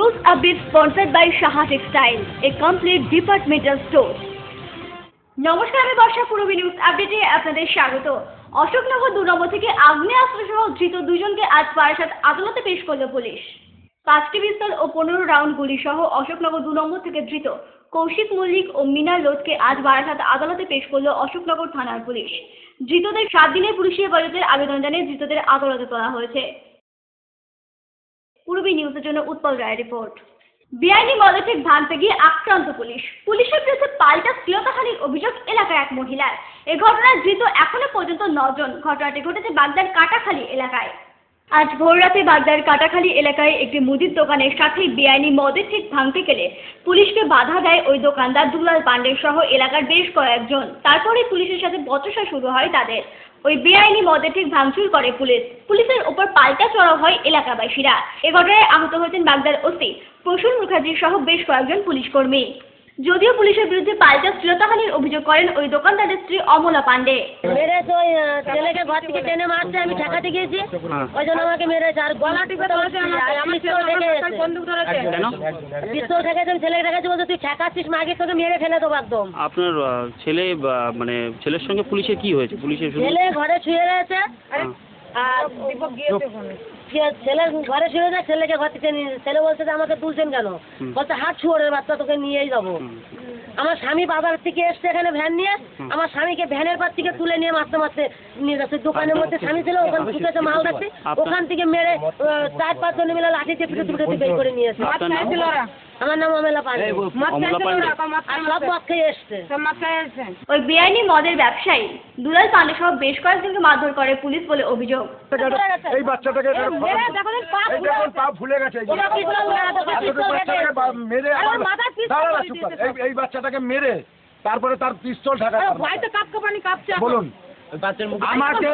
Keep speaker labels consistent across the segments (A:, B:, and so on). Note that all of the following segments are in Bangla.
A: News update sponsored by Shaha Textile, a complete departmental store. নমস্কার, আমি বর্ষা। পূর্বী নিউজ আপডেটে আপনাদের স্বাগত। অশোকনগর 2 নম্বর থেকে আগ্নেয়াস্ত্রসহ ধৃত দুজনকে আজ বারাসাত আদালতে পেশ করল পুলিশ। 5টি পিস্তল ও 15 রাউন্ড গুলি সহ অশোকনগর 2 নম্বর থেকে ধৃত কৌশিক মল্লিক ও মিনার লোধকে আজ বারাসাত আদালতে পেশ করল অশোকনগর থানার পুলিশ। ধৃতদের 7 দিনের পুলিশি হেফাজতের আবেদন জানিয়ে ধৃতদের আদালতে তোলা হয়েছে। পূর্বী নিউজের জন্য উৎপল রায়ের রিপোর্ট। বেআইনি মদে ঠিক ভাঙতে গিয়ে আক্রান্ত পুলিশ। পুলিশের বিরুদ্ধে পাল্টা শ্লীলতাহানির অভিযোগ এলাকায় এক মহিলার। এ ঘটনায় ধৃত এখনো পর্যন্ত 9 জন। ঘটনাটি ঘটেছে বাগদার কাটাখালী এলাকায়। আজ ভোররাতে বাগদার কাটাখালী এলাকায় একটি মুদির দোকানের সাথেই বেআইনি মদের ঠিক ভাঙতে গেলে পুলিশকে বাধা দেয় ওই দোকানদার দুলাল পান্ডে সহ এলাকার বেশ কয়েকজন। তারপরে পুলিশের সাথে বচসা শুরু হয় তাদের। ওই বেআইনি মদের ঠিক ভাঙচুর করে পুলিশ। পুলিশের ওপর পাল্টা চড়াও হয় এলাকাবাসীরা। এ ঘটনায় আহত হয়েছেন বাগদার ওসি প্রসূন মুখার্জি সহ বেশ কয়েকজন পুলিশ কর্মী। যদিও পুলিশের বিরুদ্ধে পাল্টা শ্লীলতাহানির অভিযোগ করেন ওই দোকানদারের স্ত্রী অমলা পান্ডে।
B: মেরেছে, ওই ছেলেকে ঘর থেকে টেনে মারছে, আমি ঠেকাতে গিয়েছি, ওই জন্য আমাকে মেরেছে। আর গলা টিপে ধরেছে, পিস্তল ঠেকেছেন, ছেলেকে ঠেকেছে, বলছে তুই ঠেকাচ্ছিস মাগে, তোকে মেরে ফেলে দেবো একদম।
C: আপনার ছেলে মানে ছেলের সঙ্গে পুলিশের কি হয়েছে? পুলিশের
B: ছেলে ঘরে শুয়ে রয়েছে, আর ছেলের ঘরে শুয়ে যায়, ছেলেকে ঘর থেকে ছেলে বলছে যে আমাকে তুলছেন কেন? বলছে হাত শুয়োরের বাচ্চা, তোকে নিয়েই যাবো। আমার স্বামী বাজার থেকে এসছে এখানে ভ্যান নিয়ে, আমার স্বামীকে ভ্যানের পার থেকে তুলে নিয়ে মারতে মারতে নিয়ে যাচ্ছে। দোকানের মধ্যে স্বামী ছিল, ওখানে ঢুকেছে মাল রাখছে, ওখান থেকে মেরে 4-5 জন মিলে লাঠি চেপে পিটে বের করে নিয়েছে। আমার নাম অমলা পান্ডে। আর সব মদ খেয়ে এসছে।
A: ওই বেআইনি মদের ব্যবসায়ী দুলাল পান্ডে সহ বেশ কয়েকজনকে মারধর করে পুলিশ বলে অভিযোগ।
D: এই বাচ্চাটাকে পা ফুলে গেছে, মেরে এই বাচ্চাটাকে মেরে তারপরে তার পিস্তল ঢাকা। বলুন আমাকে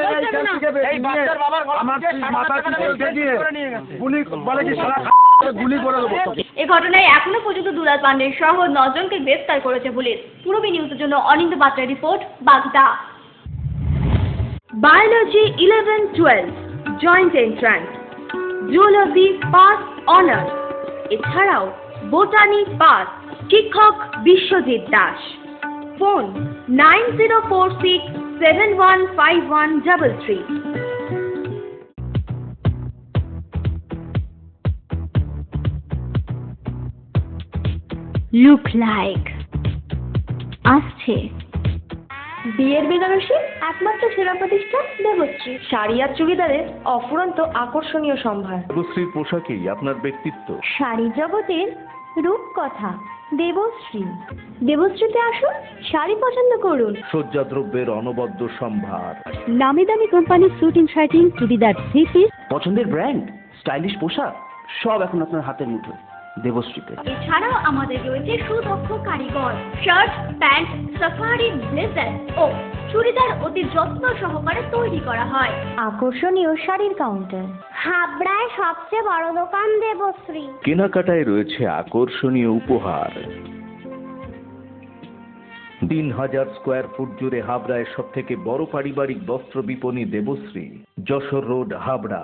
D: গুলি করে দেবো।
A: এ ঘটনায় এখনো পর্যন্ত দুলাল পান্ডে সহ 9 জনকে গ্রেফতার করেছে পুলিশ। পূর্বী নিউজের জন্য অনিন্দ পাত্রের রিপোর্ট, বাগদা। Biology 11-12 joint entrance, zoology pass honours, এছাড়াও বোটানি পাস। শিক্ষক Biswajit Das. Phone 9046715133। Look like আসছে বিয়ের বেনারসি একমাত্র সেরা প্রতিষ্ঠান দেবশ্রী। শাড়ি আর চুড়িদারের অফুরন্ত আকর্ষণীয় সম্ভার।
E: দেবশ্রীর পোশাকেই আপনার ব্যক্তিত্ব।
A: শাড়ি জগতের রূপকথা দেবশ্রী। দেবশ্রীতে আসুন, শাড়ি পছন্দ করুন।
E: সজ্জাদ্রব্যের অনবদ্য সম্ভার।
A: নামি দামি কোম্পানির শুটিং শার্টিং, চুড়িদার, থ্রি পিস,
F: পছন্দের ব্র্যান্ড, স্টাইলিশ পোশাক সব এখন আপনার হাতের মুঠোয় দেবশ্রীতে।
A: এছাড়াও আমাদের রয়েছে সুদক্ষ কারিগর। শার্ট, প্যান্ট, সাফারি, ব্লেজার ও চুড়িদার অতি যত্ন সহকারে তৈরি করা হয়। আকর্ষণীয় শাড়ির কাউন্টার। হাবড়ায় সবচেয়ে বড় দোকান দেবশ্রী।
E: কেনাকাটায় রয়েছে আকর্ষণীয় উপহার। 3000 স্কোয়ার ফুট জুড়ে হাবড়ায় সব থেকে বড় পারিবারিক বস্ত্র বিপণী দেবশ্রী, যশোর রোড, হাবড়া।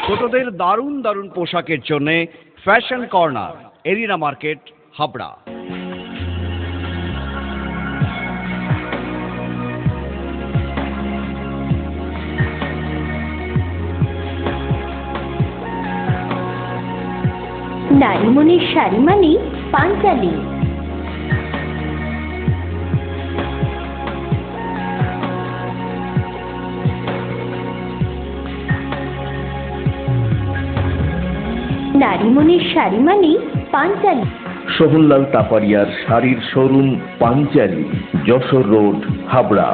G: ছোটদের দারুণ দারুণ পোশাকের জন্য fashion corner, arena market, Habra.
A: নারীমণির শাড়ি মানে পাঞ্চালী। নারীমণির শাড়ি মানে পাঞ্চালী।
E: সোহনলাল তাপারিয়ার শাড়ির শোরুম পাঞ্চালী, যশোর রোড, হাবড়া।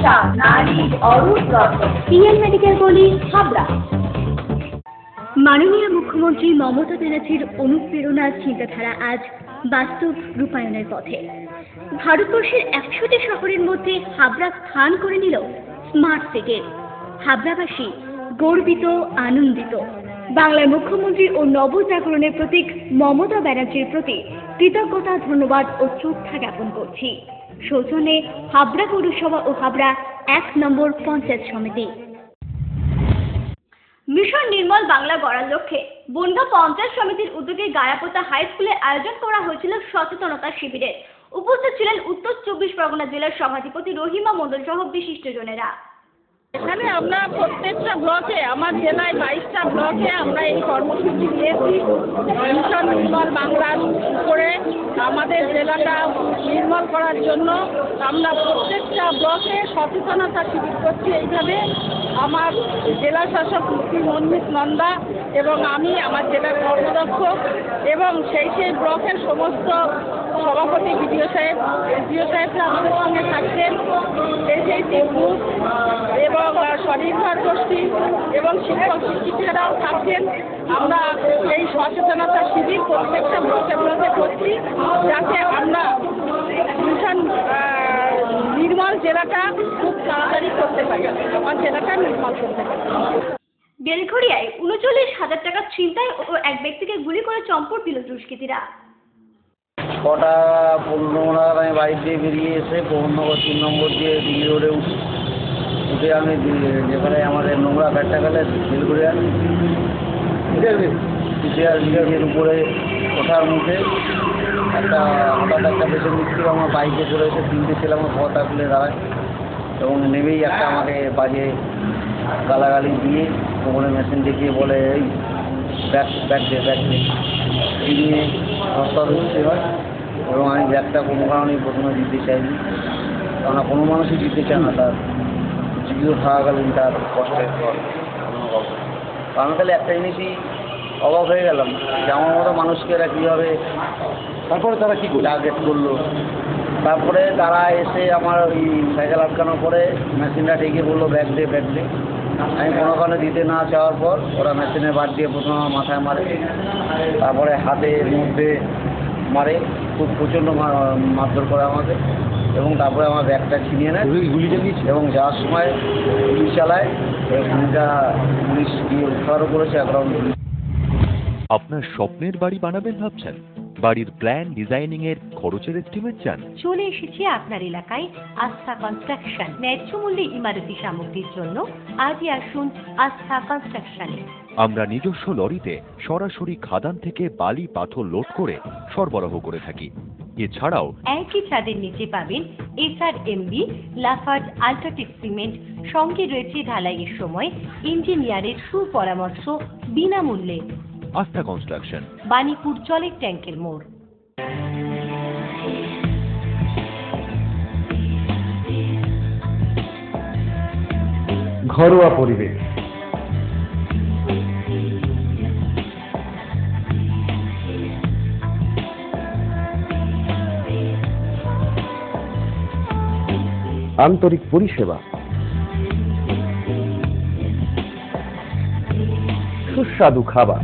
A: বার্তা নারীর অরূপ রত্ন। পিএন মেডিকেল গলি, হাবড়া। মাননীয় মুখ্যমন্ত্রী মমতা ব্যানার্জির অনুপ্রেরণার চিন্তাধারা আজ বাস্তব রূপায়ণের পথে। ভারতবর্ষের 100টি শহরের মধ্যে হাবড়া স্থান করে নিল স্মার্ট সিটির। হাবড়াবাসী গর্বিত, আনন্দিত। বাংলার মুখ্যমন্ত্রী ও নবজাগরণের প্রতীক মমতা ব্যানার্জির প্রতি কৃতজ্ঞতা, ধন্যবাদ ও শ্রদ্ধা জ্ঞাপন করছি। সৌজন্যে হাবড়া পৌরসভা ও হাবড়া 1 নম্বর পঞ্চায়েত সমিতি। মিশন নির্মল বাংলা গড়ার লক্ষ্যে বনগাঁ পঞ্চায়েত সমিতির উদ্যোগে গায়াপোতা হাই স্কুলে আয়োজন করা হয়েছিল সচেতনতা শিবিরের। উপস্থিত ছিলেন উত্তর 24 পরগনা জেলার সভাধিপতি রহিমা মণ্ডল সহ বিশিষ্টজনেরা।
H: এখানে আমরা প্রত্যেকটা ব্লকে, আমার জেলায় 22টা ব্লকে আমরা এই কর্মসূচি নিয়েছি। মিশন নির্মল বাংলার উপরে আমাদের জেলাটা নির্মল করার জন্য আমরা প্রত্যেকটা ব্লকে সচেতনতা শিবির করছি। এইভাবে আমার জেলা শাসক শ্রী মনমিত নন্দা এবং আমি, আমার জেলার কর্মদক্ষ এবং সেই ব্লকের সমস্ত সভাপতি, বিডিও সাহেবরা আমাদের সঙ্গে থাকছেন। সেই গ্রুপ এবং স্বনির্ভর গোষ্ঠী এবং শিক্ষক শিক্ষিকারাও থাকছেন। আমরা এই সচেতনতা শিবির প্রত্যেকটা ব্লকে ব্লকে করছি, যাতে আমরা মিশন নির্মল জেলাটা খুব তাড়াতাড়ি করতে পারি, আমার জেলাটা নির্মল করতে পারি।
A: বেলঘড়িয়ায় 39,000 টাকা ছিনতাই ও এক ব্যক্তিকে গুলি করে চম্পট দিল দুষ্কৃতীরা।
I: 6টা 15 নাগাদ আমি বাইক দিয়ে বেরিয়ে এসে পৌরনগর 3 নম্বর দিয়ে দিল্লি রোডে উঠে আমি যেখানে আমাদের নোংরা ব্যাটটা গেলে বেলঘড়িয়া বিকাশের উপরে ওঠার মুখে হঠাৎ একটা পেছন দিক থেকে আমার বাইকে করে এসে 3টে ছেলে আমার পথা খুলে দাঁড়ায় এবং নেমেই একটা আমাকে বাজে গালাগালি দিয়ে কোমরে মেশিন দেখিয়ে বলে এই ব্যাগ দে এই নিয়ে ধস্তাধস্তি হয় এবং আমি ব্যাগটা কোনো কারণেই প্রথমে দিতে চাইনি, কেননা কোনো মানুষই দিতে চায় না তার জীবিত থাকাকালীন তার কষ্টের ফল। আমি তাহলে একটা জিনিসই অবাক হয়ে গেলাম যে আমার মতো মানুষকে এরা কীভাবে, তারপরে তারা কী টার্গেট করলো। তারপরে তারা এসে আমার ওই সাইকেল আটকানোর পরে মেশিনটা ডেকে বললো ব্যাগ দে। আমি কোনো কারণে দিতে না চাওয়ার পর ওরা মেশিনের বাদ দিয়ে প্রথমে আমার মাথায় মারে, তারপরে হাতের মধ্যে মারে, খুব প্রচণ্ড মারধর করে আমাকে এবং তারপরে আমার ব্যাগটা ছিনিয়ে নেয় এবং যাওয়ার সময় গুলি চালায়। পুলিশ গিয়ে উদ্ধারও করেছে এখন।
J: আপনার স্বপ্নের বাড়ি বানাবেন ভাবছেন? বাড়ির প্ল্যান ডিজাইনিং এর খরচের এস্টিমেট চান?
K: চলে এসেছি আপনার এলাকায় আস্থা কনস্ট্রাকশন। ন্যায্য মূল্যে ইমারতি সামগ্রীর জন্য আজই আসুন আস্থা কনস্ট্রাকশনে।
J: আমরা নিজস্ব লরিতে সরাসরি খাদান থেকে বালি পাথর লোড করে সরবরাহ করে থাকি। এছাড়াও
K: একই ছাদের নিচে পাবেন SRMB, লাফার্জ, আল্ট্রাটেক সিমেন্ট। সঙ্গে রয়েছে ঢালাইয়ের সময় ইঞ্জিনিয়ারের সুপরামর্শ বিনামূল্যে।
J: আস্থা কনস্ট্রাকশন,
K: বাণীপুর জলের ট্যাঙ্কের মোড়।
L: ঘরোয়া পরিবেশ, আন্তরিক পরিষেবা, সুস্বাদু খাবার,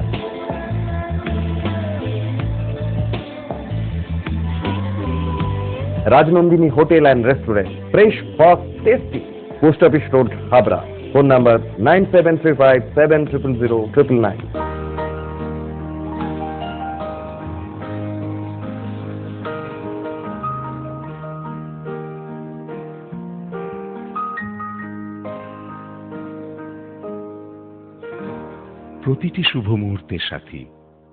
L: Rajnandini hotel and restaurant, fresh, fast, tasty. Post office road, Habra. Phone number 9735700999।
M: প্রতিটি শুভ মুহূর্তের সাথী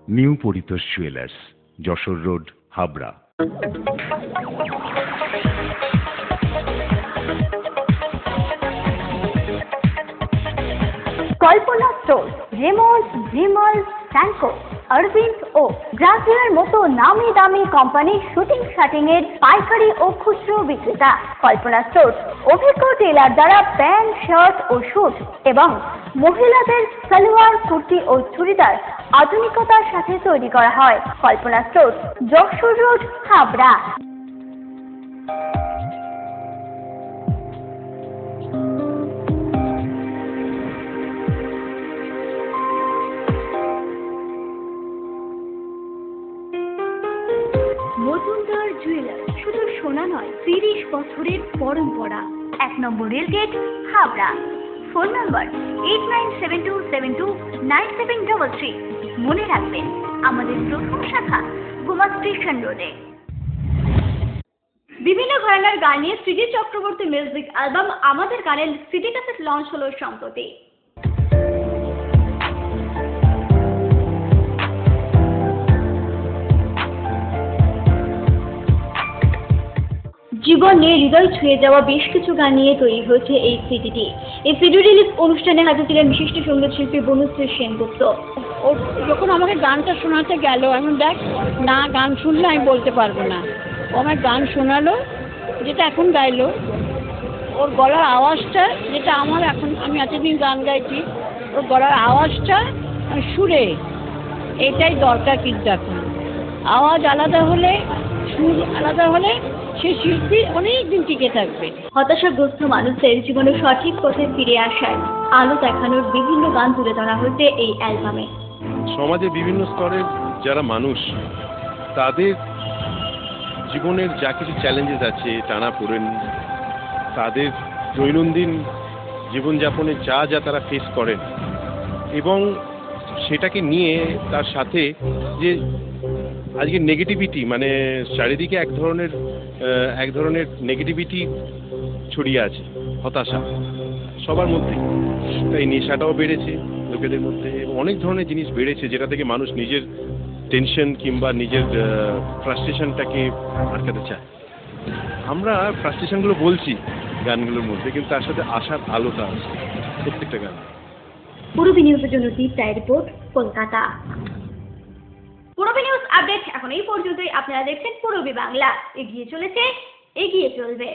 M: new Paritosh jewellers, Jessore road, Habra.
A: Kalpana store, Raymond, Vimal, স্যানকো, অরবিন্দ ও ব্রাজিলের মতো নামি দামি কোম্পানির শুটিং শাটিং এর পাইকারি ও খুচরো বিক্রেতা। কল্পনা স্টোর অভিজ্ঞ টেলার দ্বারা প্যান্ট, শার্ট ও স্যুট এবং মহিলাদের সালোয়ার, কুর্তি ও চুড়িদার আধুনিকতার সাথে তৈরি করা হয়। Kalpana store, Jessore road, Habra. Majumdar jewellers শুধু সোনা নয়, 30 বছরের পরম্পরা। 1 নম্বর রেলগেট, হাবড়া। ফোন নম্বর 8972729733। মনে রাখবেন, আমাদের প্রথম শাখা গোমা স্টেশন রোডে। বিভিন্ন ঘরানার গান নিয়ে সৃজিত চক্রবর্তী মিউজিক অ্যালবাম আমাদের গানের সিডি ক্যাসেট লঞ্চ হলো সম্প্রতি। জীবন নিয়ে হৃদয় ছুঁয়ে যাওয়া বেশ কিছু গান নিয়ে তৈরি হয়েছে এই সিডিটি। এই সিডি রিলিজ অনুষ্ঠানে হাজির ছিলেন বিশিষ্ট সঙ্গীত শিল্পী বনুশ্রী সেনগুপ্ত।
H: ও যখন আমাকে গানটা শোনাতে গেল, আমি দেখ না গান শুনলে আমি বলতে পারবো না। ও আমার গান শোনালো, যেটা এখন গাইলো, ওর গলার আওয়াজটা যেটা আমার এখন, আমি এতদিন গান গাইছি, ওর গলার আওয়াজটা সুরে, এটাই দরকার। কিন্তু এখন আওয়াজ আলাদা হলে, সুর আলাদা হলে সে শিল্পী অনেকদিন টিকে থাকবে।
A: হতাশাগ্রস্ত মানুষদের জীবনে সঠিক পথে ফিরে আসার আলো দেখানোর বিভিন্ন গান তুলে ধরা হয়েছে এই অ্যালবামে।
N: সমাজের বিভিন্ন স্তরের যারা মানুষ, তাদের জীবনের যা কিছু চ্যালেঞ্জেস আছে, টানাপোড়েন, তাদের দৈনন্দিন জীবনযাপনে যা যা তারা ফেস করেন, এবং সেটাকে নিয়ে তার সাথে যে আজকে নেগেটিভিটি, মানে চারিদিকে এক ধরনের নেগেটিভিটি ছড়িয়ে আছে, হতাশা সবার মধ্যে। তাই নেশাটাও বেড়েছে লোকেদের মধ্যে, এবং অনেক ধরনের জিনিস বেড়েছে যেটা থেকে মানুষ নিজের টেনশন কিংবা নিজের ফ্রাস্ট্রেশনটাকে আটকাতে চায়। আমরা ফ্রাস্ট্রেশনগুলো বলছি গানগুলোর মধ্যে, কিন্তু তার সাথে আশার আলোটা আছে প্রত্যেকটা গান।
A: পূরবী নিউজের জন্য Deep Roy report, Kolkata. Purabi news update এখন এই পর্যন্তই। আপনারা দেখছেন পূরবী বাংলা। এগিয়ে চলেছে, এগিয়ে চলবে।